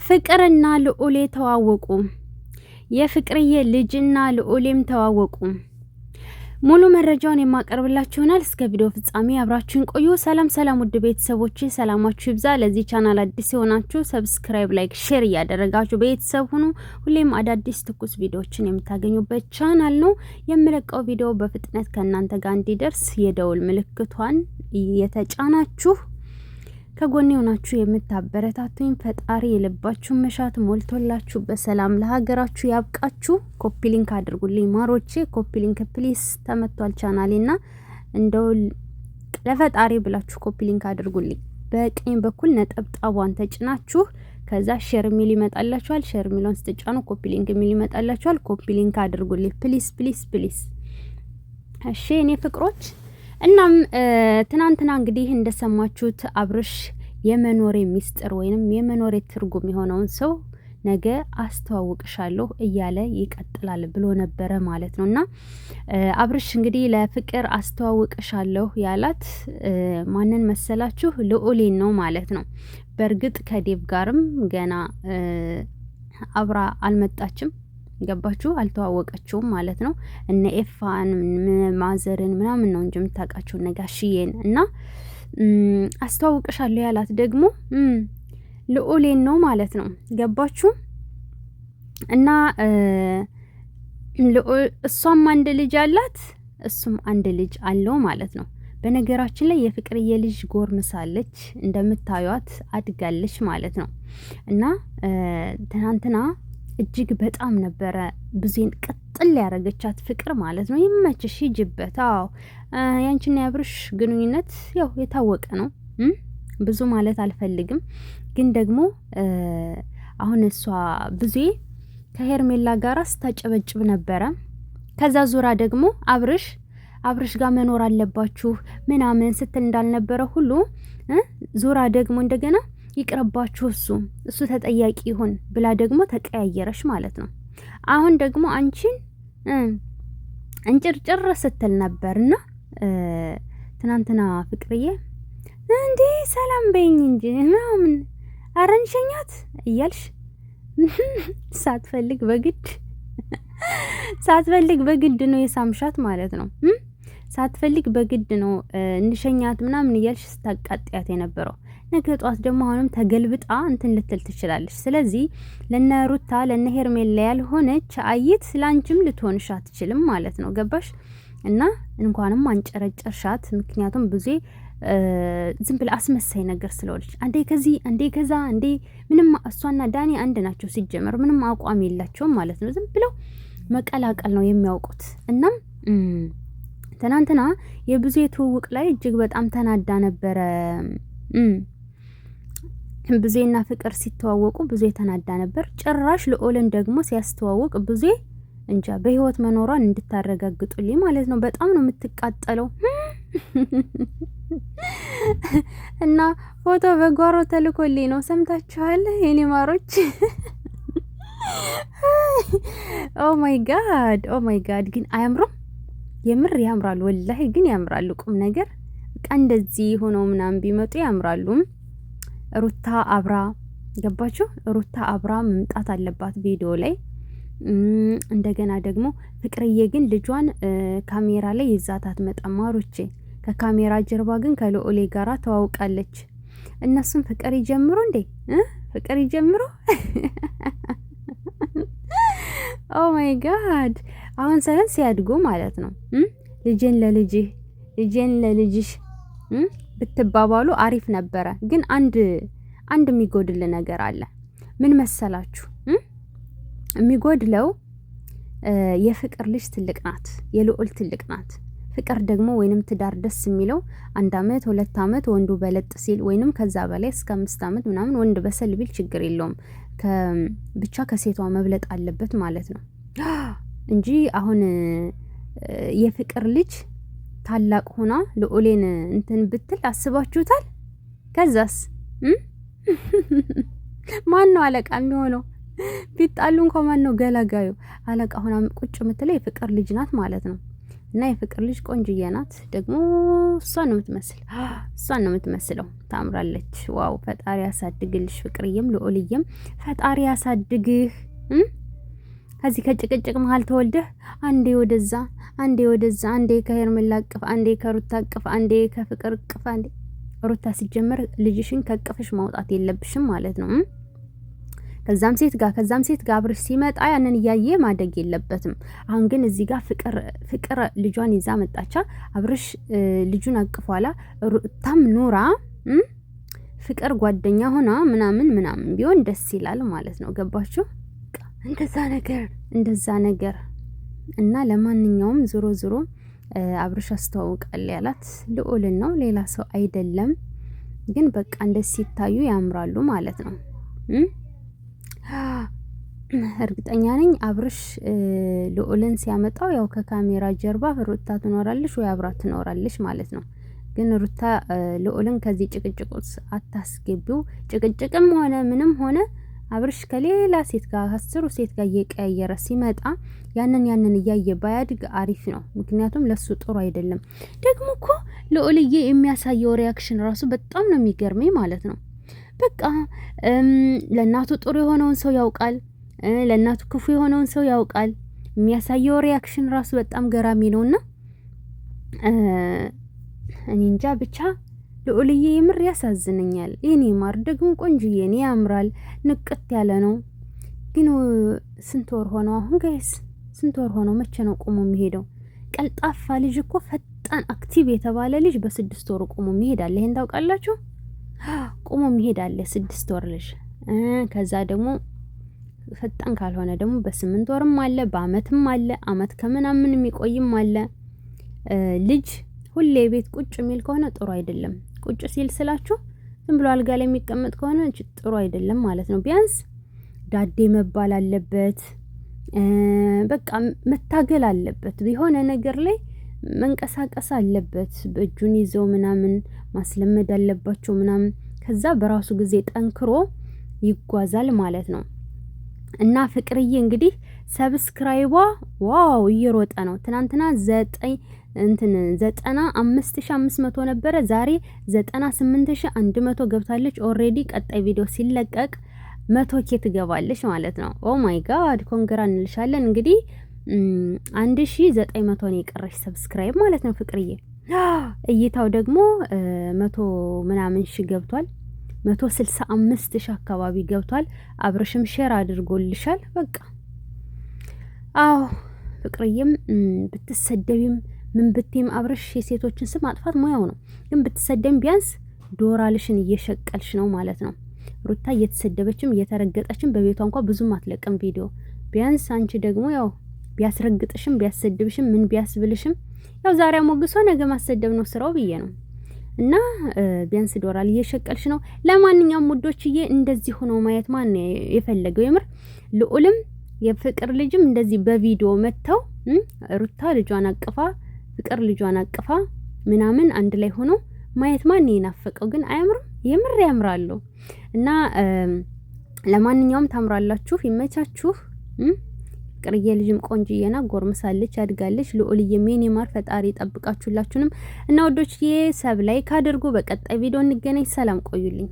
ፍቅርና ልዑሌ ተዋወቁ። የፍቅርዬ ልጅና ልዑሌም ተዋወቁ። ሙሉ መረጃውን የማቀርብላችሁ ይሆናል። እስከ ቪዲዮ ፍጻሜ አብራችሁን ቆዩ። ሰላም ሰላም፣ ውድ ቤተሰቦች ሰላማችሁ ይብዛ። ለዚህ ቻናል አዲስ የሆናችሁ ሰብስክራይብ፣ ላይክ፣ ሼር እያደረጋችሁ ቤተሰብ ሁኑ። ሁሌም አዳዲስ ትኩስ ቪዲዮዎችን የምታገኙበት ቻናል ነው። የምለቀው ቪዲዮ በፍጥነት ከእናንተ ጋር እንዲደርስ የደውል ምልክቷን የተጫናችሁ ከጎኔ ሆናችሁ የምታበረታቱኝ ፈጣሪ የልባችሁ መሻት ሞልቶላችሁ በሰላም ለሀገራችሁ ያብቃችሁ። ኮፒ ሊንክ አድርጉልኝ ማሮቼ፣ ኮፒ ሊንክ ፕሊስ። ተመቷል ቻናሌና እንደው ለፈጣሪ ብላችሁ ኮፒ ሊንክ አድርጉልኝ። በቀኝ በኩል ነጠብጣቧን ተጭናችሁ ከዛ ሼር ሚል ይመጣላችኋል። ሼር ሚሉን ስትጫኑ ኮፒ ሊንክ ሚል ይመጣላችኋል። ኮፒ ሊንክ አድርጉልኝ ፕሊስ ፕሊስ ፕሊስ። እሺ እኔ ፍቅሮች፣ እናም ትናንትና እንግዲህ እንደሰማችሁት አብርሽ የመኖሬ ሚስጥር ወይንም የመኖሬ ትርጉም የሆነውን ሰው ነገ አስተዋውቅሻለሁ እያለ ይቀጥላል ብሎ ነበረ ማለት ነው። እና አብርሽ እንግዲህ ለፍቅር አስተዋውቅሻለሁ ያላት ማንን መሰላችሁ? ልዑሌን ነው ማለት ነው። በእርግጥ ከዴቭ ጋርም ገና አብራ አልመጣችም። ገባችሁ? አልተዋወቀችውም ማለት ነው። እነ ኤፋን ማዘርን ምናምን ነው እንጂ የምታውቃቸው ነጋሽዬን። እና አስተዋውቅሻለሁ ያላት ደግሞ ልዑሌን ነው ማለት ነው። ገባችሁ? እና እሷም አንድ ልጅ አላት፣ እሱም አንድ ልጅ አለው ማለት ነው። በነገራችን ላይ የፍቅርዬ ልጅ ጎርምሳለች፣ እንደምታዩት አድጋለች ማለት ነው። እና ትናንትና እጅግ በጣም ነበረ ብዙን ቅጥል ያረገቻት ፍቅር ማለት ነው። ይመችሽ፣ ሂጅበት። አዎ ያንቺና ያብርሽ ግንኙነት ያው የታወቀ ነው። ብዙ ማለት አልፈልግም፣ ግን ደግሞ አሁን እሷ ብዙ ከሄርሜላ ጋር ስታጨበጭብ ነበረ። ከዛ ዙራ ደግሞ አብርሽ ጋር መኖር አለባችሁ ምናምን ስትል እንዳልነበረ ሁሉ ዙራ ደግሞ እንደገና ይቅርባችሁ እሱ ተጠያቂ ይሁን ብላ ደግሞ ተቀያየረሽ ማለት ነው። አሁን ደግሞ አንቺን እንጭርጭር ስትል ነበርና ትናንትና ፍቅርዬ እንዴ ሰላም በይኝ እንጂ ምናምን አረንሸኛት እያልሽ ሳትፈልግ በግድ ነው የሳምሻት ማለት ነው። ሳትፈልግ በግድ ነው እንሸኛት ምናምን እያልሽ ስታቃጥያት የነበረው። ነገ ጧት ደግሞ አሁንም ተገልብጣ እንትን ልትል ትችላለች። ስለዚህ ለነ ሩታ ለነ ሄርሜላ ያልሆነች አይት ላንቺም ልትሆንሽ አትችልም ማለት ነው። ገባሽ? እና እንኳንም አንጨረጨርሻት። ምክንያቱም ብዙ ዝም ብላ አስመሳይ ነገር ስለሆነች አንዴ ከዚህ አንዴ ከዛ አንዴ ምንም እሷና ዳኒ አንድ ናቸው ሲጀመር፣ ምንም አቋም የላቸውም ማለት ነው። ዝም ብለው መቀላቀል ነው የሚያውቁት። እናም ትናንትና የብዙ ትውውቅ ላይ እጅግ በጣም ተናዳ ነበረ። ብዙና ፍቅር ሲተዋወቁ ብዙ የተናዳ ነበር። ጭራሽ ልዑልን ደግሞ ሲያስተዋውቅ ብዙ እንጃ በህይወት መኖሯን እንድታረጋግጡልኝ ማለት ነው። በጣም ነው የምትቃጠለው። እና ፎቶ በጓሮ ተልኮልኝ ነው፣ ሰምታችኋል የኔ ማሮች? ኦ ማይ ጋድ ግን አያምሩም? የምር ያምራሉ፣ ወላሂ ግን ያምራሉ። ቁም ነገር በቃ እንደዚህ ሆነው ምናምን ቢመጡ ያምራሉ። ሩታ አብራ ገባችሁ? ሩታ አብራ መምጣት አለባት ቪዲዮ ላይ። እንደገና ደግሞ ፍቅርዬ ግን ልጇን ካሜራ ላይ ይዛት አትመጣም ማሮቼ። ከካሜራ ጀርባ ግን ከልዑሌ ጋራ ተዋውቃለች። እነሱም ፍቅር ይጀምሩ እንዴ? ፍቅር ይጀምሩ። ኦ ማይ ጋድ አሁን ሳይሆን ሲያድጉ ማለት ነው። ልጄን ለልጅሽ ብትባባሉ አሪፍ ነበረ። ግን አንድ የሚጎድል ነገር አለ። ምን መሰላችሁ? የሚጎድለው የፍቅር ልጅ ትልቅ ናት፣ የልዑል ትልቅ ናት። ፍቅር ደግሞ ወይንም ትዳር ደስ የሚለው 1 አመት 2 አመት ወንዱ በለጥ ሲል ወይንም ከዛ በላይ እስከ 5 አመት ምናምን ወንድ በሰል ቢል ችግር የለውም። ብቻ ከሴቷ መብለጥ አለበት ማለት ነው እንጂ አሁን የፍቅር ልጅ ታላቅ ሆና ልዑሌን እንትን ብትል አስባችሁታል? ከዛስ ማን ነው አለቃ የሚሆነው? ቢጣሉ እንኳን ማን ነው ገላጋዩ? አለቃ ሆና ቁጭ የምትለው የፍቅር ልጅ ናት ማለት ነው። እና የፍቅር ልጅ ቆንጅዬ ናት። ደግሞ እሷን ነው የምትመስለው። ታምራለች። ዋው ፈጣሪ ያሳድግልሽ ፍቅርዬም ልዑልዬም ፈጣሪ ያሳድግህ። ከዚህ ከጭቅጭቅ መሀል ተወልደህ አንዴ ወደዛ አንዴ ከሄርሜላ እቅፍ አንዴ ከሩታ እቅፍ አንዴ ከፍቅር እቅፍ አንዴ ሩታ ሲጀመር ልጅሽን ከቅፍሽ ማውጣት የለብሽም ማለት ነው። ከዛም ሴት ጋር አብርሽ ሲመጣ ያንን እያየ ማደግ የለበትም። አሁን ግን እዚህ ጋር ፍቅር ልጇን ይዛ መጣቻ። አብርሽ ልጁን አቅፏላ። ሩታም ኑራ ፍቅር ጓደኛ ሆና ምናምን ቢሆን ደስ ይላል ማለት ነው። ገባችሁ? እንደዛ ነገር እና ለማንኛውም ዞሮ አብርሽ አስተዋውቃል ያላት ልዑልን ነው፣ ሌላ ሰው አይደለም። ግን በቃ እንደዚህ ሲታዩ ያምራሉ ማለት ነው። እርግጠኛ ነኝ አብርሽ ልዑልን ሲያመጣው ያው ከካሜራ ጀርባ ሩታ ትኖራለች ወይ አብራ ትኖራለች ማለት ነው። ግን ሩታ ልዑልን ከዚህ ጭቅጭቅ አታስገቢው። ጭቅጭቅም ሆነ ምንም ሆነ አብርሽ ከሌላ ሴት ጋር አስሩ ሴት ጋር እየቀያየረ ሲመጣ ያንን እያየ ባያድግ አሪፍ ነው። ምክንያቱም ለሱ ጥሩ አይደለም። ደግሞ እኮ ልዑልዬ የሚያሳየው ሪያክሽን ራሱ በጣም ነው የሚገርመኝ ማለት ነው። በቃ ለእናቱ ጥሩ የሆነውን ሰው ያውቃል፣ ለእናቱ ክፉ የሆነውን ሰው ያውቃል። የሚያሳየው ሪያክሽን ራሱ በጣም ገራሚ ነውና እኔ እንጃ ብቻ ልዑልዬ የምር ያሳዝነኛል። የኔ ማር ደግሞ ቆንጆዬ ነው፣ ያምራል፣ ንቅት ያለ ነው። ግን ስንት ወር ሆነው አሁን ጋይስ? ስንት ወር ሆነው? መቼ ነው ቆሞ የሚሄደው? ቀልጣፋ ልጅ እኮ ፈጣን አክቲቭ የተባለ ልጅ በ6 ወር ቆሞ የሚሄዳል። ይሄን ታውቃላችሁ? ቆሞ የሚሄዳል 6 ወር ልጅ። ከዛ ደግሞ ፈጣን ካልሆነ ደግሞ በ8 ወርም አለ፣ በአመትም አለ፣ አመት ከምናምን የሚቆይም አለ። ልጅ ሁሌ ቤት ቁጭ የሚል ከሆነ ጥሩ አይደለም። ቁጭ ሲል ስላችሁ ዝም ብሎ አልጋ ላይ የሚቀመጥ ከሆነ ጥሩ አይደለም ማለት ነው። ቢያንስ ዳዴ መባል አለበት። በቃ መታገል አለበት። የሆነ ነገር ላይ መንቀሳቀስ አለበት። በእጁን ይዘው ምናምን ማስለመድ አለባቸው ምናምን። ከዛ በራሱ ጊዜ ጠንክሮ ይጓዛል ማለት ነው። እና ፍቅርዬ እንግዲህ ሰብስክራይቧ ዋው እየሮጠ ነው። ትናንትና 95,500 ነበረ። ዛሬ 98,100 ገብታለች። ኦሬዲ ቀጣይ ቪዲዮ ሲለቀቅ 100K ትገባለች ማለት ነው። ኦ ማይ ጋድ ኮንግራ እንልሻለን። እንግዲህ 1900 ነው የቀረሽ ሰብስክራይብ ማለት ነው ፍቅርዬ። እይታው ደግሞ 100 ምናምን ሺህ ገብቷል። 165,000 አካባቢ ገብቷል። አብርሽም ሼር አድርጎልሻል። በቃ አዎ ፍቅርዬም ብትሰደቢም ምን ብትይም አብርሽ የሴቶችን ስም ማጥፋት ሙያው ነው። ግን ብትሰደም ቢያንስ ዶራልሽን እየሸቀልሽ ነው ማለት ነው። ሩታ እየተሰደበችም እየተረገጠችም በቤቷ እንኳን ብዙም አትለቅም ቪዲዮ። ቢያንስ አንቺ ደግሞ ያው ቢያስረግጥሽም ቢያሰድብሽም ምን ቢያስብልሽም ያው ዛሬ ሞግሶ ነገ ማሰደብ ነው ስራው ብዬ ነው። እና ቢያንስ ዶራል እየሸቀልሽ ነው። ለማንኛውም ሙዶችዬ እንደዚህ ሆኖ ማየት ማን የፈለገው? የምር ልዑልም የፍቅር ልጅም እንደዚህ በቪዲዮ መተው ሩታ ልጇን አቅፋ ፍቅር ልጇን አቅፋ ምናምን አንድ ላይ ሆኖ ማየት ማን የናፈቀው? ግን አያምርም? የምር ያምራሉ። እና ለማንኛውም ታምራላችሁ፣ ይመቻችሁ። ፍቅርዬ ልጅም ቆንጅዬና ጎርምሳለች፣ አድጋለች። ልዑልዬ ሜን ማር ፈጣሪ ጠብቃችሁላችሁንም እና ወዶችዬ ሰብ ላይክ አድርጉ። በቀጣይ ቪዲዮ እንገናኝ። ሰላም ቆዩልኝ።